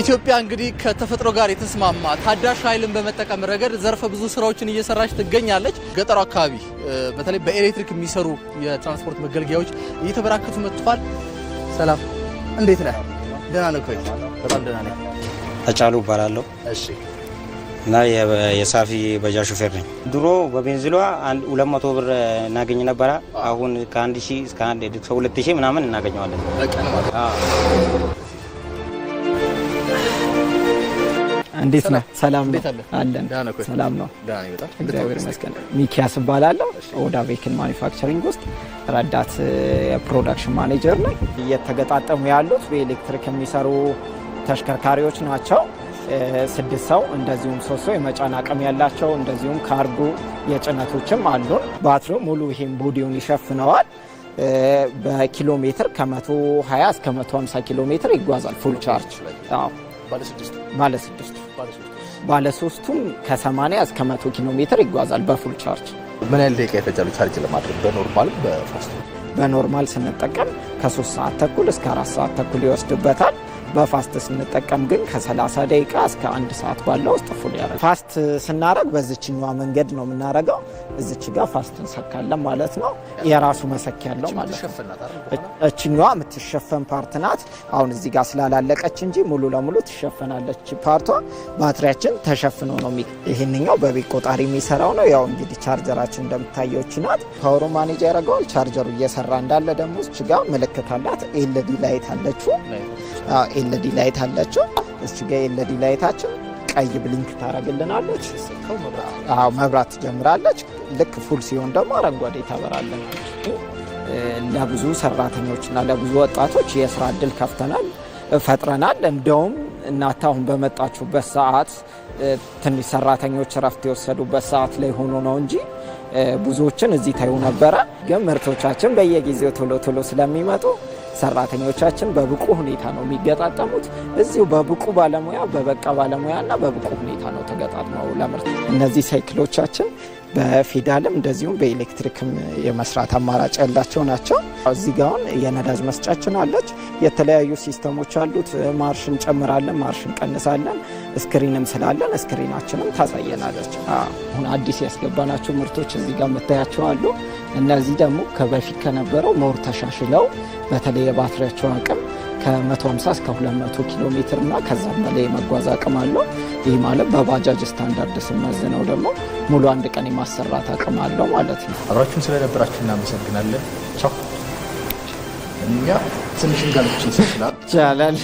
ኢትዮጵያ እንግዲህ ከተፈጥሮ ጋር የተስማማ ታዳሽ ኃይልን በመጠቀም ረገድ ዘርፈ ብዙ ስራዎችን እየሰራች ትገኛለች። ገጠሩ አካባቢ በተለይ በኤሌክትሪክ የሚሰሩ የትራንስፖርት መገልገያዎች እየተበራከቱ መጥቷል። ሰላም እንዴት ነህ? ደህና ነህ ወይ? በጣም ደህና ነኝ። ተጫሉ እባላለሁ። እሺ። እና የሳፊ ባጃጅ ሹፌር ነኝ። ድሮ በቤንዚሏ 200 ብር እናገኝ ነበር። አሁን ከ1000 እስከ 2000 ምናምን እናገኘዋለን በቀን ማለት። እንዴት ነህ? ሰላም ነው አለን። ሰላም ነው። ደህና ነኝ በጣም እግዚአብሔር ይመስገን። ሚኪያስ እባላለሁ። ኦዳ ቬሂክል ማኒፋክቸሪንግ ውስጥ ረዳት የፕሮዳክሽን ማኔጀር ነኝ። እየተገጣጠሙ ያሉት በኤሌክትሪክ የሚሰሩ ተሽከርካሪዎች ናቸው። 6 ሰው እንደዚሁም 3 ሰው የመጫን አቅም ያላቸው እንደዚሁም ካርጎ የጭነቶችም አሉን። ባትሪው ሙሉ ይሄን ቦዲውን ይሸፍነዋል። በኪሎ ሜትር ከ120 እስከ 150 ኪሎ ሜትር ይጓዛል ፉል ቻርጅ። አዎ ባለ 3ቱም ከ80 እስከ 100 ኪሎ ሜትር ይጓዛል በፉል ቻርጅ። ምን ያህል ደቂቃ ይፈጃል ቻርጅ ለማድረግ በኖርማል በፋስት? በኖርማል ስንጠቀም ከ3 ሰዓት ተኩል እስከ 4 ሰዓት ተኩል ይወስድበታል። በፋስት ስንጠቀም ግን ከ30 ደቂቃ እስከ 1 ሰዓት ባለው ውስጥ ፉል ያደርጋል። ፋስት ስናረግ በዚህኛዋ መንገድ ነው የምናረገው። እዚች ጋር ፋስት እንሰካለን ማለት ነው። የራሱ መሰኪያ ያለው ማለት ነው። እችኛዋ የምትሸፈን ፓርት ናት። አሁን እዚህ ጋር ስላላለቀች እንጂ ሙሉ ለሙሉ ትሸፈናለች ፓርቷ። ባትሪያችን ተሸፍኖ ነው። ይሄንኛው በቤት ቆጣሪ የሚሰራው ነው። ያው እንግዲህ ቻርጀራችን እንደምታየው ናት። ፓወሩ ማኔጅ ያደርገዋል። ቻርጀሩ እየሰራ እንዳለ ደግሞ እች ጋር ምልክት አላት። ኤልዲ ላይት አለችው። ኤልዲ ላይት አለችው። እዚህ ጋር ኤልዲ ላይታችን ቀይ ብሊንክ ታረግልናለች። መብራት ትጀምራለች። ልክ ፉል ሲሆን ደግሞ አረንጓዴ ታበራለች። ለብዙ ሰራተኞችና ለብዙ ወጣቶች የስራ እድል ከፍተናል ፈጥረናል። እንደውም እናንተ አሁን በመጣችሁበት ሰዓት ትንሽ ሰራተኞች ረፍት የወሰዱበት ሰዓት ላይ ሆኖ ነው እንጂ ብዙዎችን እዚህ ታዩ ነበረ። ግን ምርቶቻችን በየጊዜው ቶሎ ስለሚመጡ ሰራተኞቻችን በብቁ ሁኔታ ነው የሚገጣጠሙት። እዚሁ በብቁ ባለሙያ በበቃ ባለሙያና በብቁ ሁኔታ ነው ተገጣጥመው ለምርት። እነዚህ ሳይክሎቻችን በፌዳልም እንደዚሁም በኤሌክትሪክም የመስራት አማራጭ ያላቸው ናቸው። እዚህ ጋር የነዳጅ መስጫችን አለች። የተለያዩ ሲስተሞች አሉት። ማርሽ እንጨምራለን፣ ማርሽ እንቀንሳለን። ስክሪንም ስላለን ስክሪናችንም ታሳየናለች። አሁን አዲስ ያስገባናቸው ምርቶች እዚህ ጋር የምታያቸው አሉ። እነዚህ ደግሞ ከበፊት ከነበረው ሞር ተሻሽለው በተለይ የባትሪያቸው አቅም ከ150 እስከ 200 ኪሎ ሜትር እና ከዛም በላይ መጓዝ አቅም አለው። ይህ ማለት በባጃጅ ስታንዳርድ ስመዝነው ደግሞ ሙሉ 1 ቀን የማሰራት አቅም አለው ማለት ነው። አብራችሁን ስለነበራችሁ እናመሰግናለን። ቻው። እኛ ትንሽ እንጋልች ይችላል